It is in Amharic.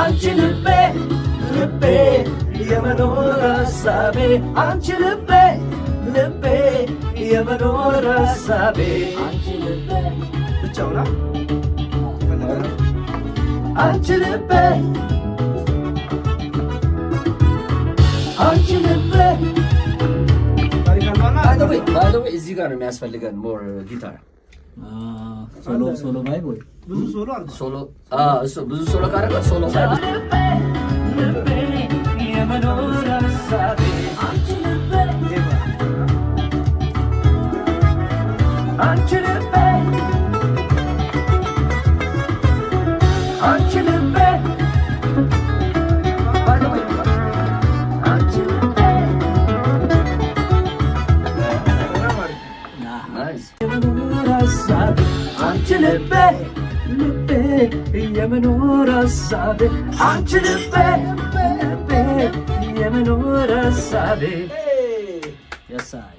አንቺ ልቤ ልቤ የመኖር ሀሳቤ አንቺ ልቤ ልቤ የመኖር ሀሳቤ አንቺ ልቤ ብቻውና አንቺ ልቤ አንቺ ልቤ ባይ ዘ ዌይ እዚህ ጋር ነው የሚያስፈልገን ሞር ጊታር ሶሎ ቫይብ ወይ ብዙ ሶሎ አለ ሶሎ እሱ ብዙ ሶሎ ካደረገ ሶሎ ቫይብ ልቤ የመኖር ሀሳቤ አንቺ ልቤ አንቺ ልቤ አንቺ ልቤ አንቺ ልቤ ናይስ የመኖር ሀሳቤ አንቺ ልቤ ልቤ የመኖር ሀሳቤ አንቺ ልቤ ልቤ የመኖር ሀሳቤ የሳይ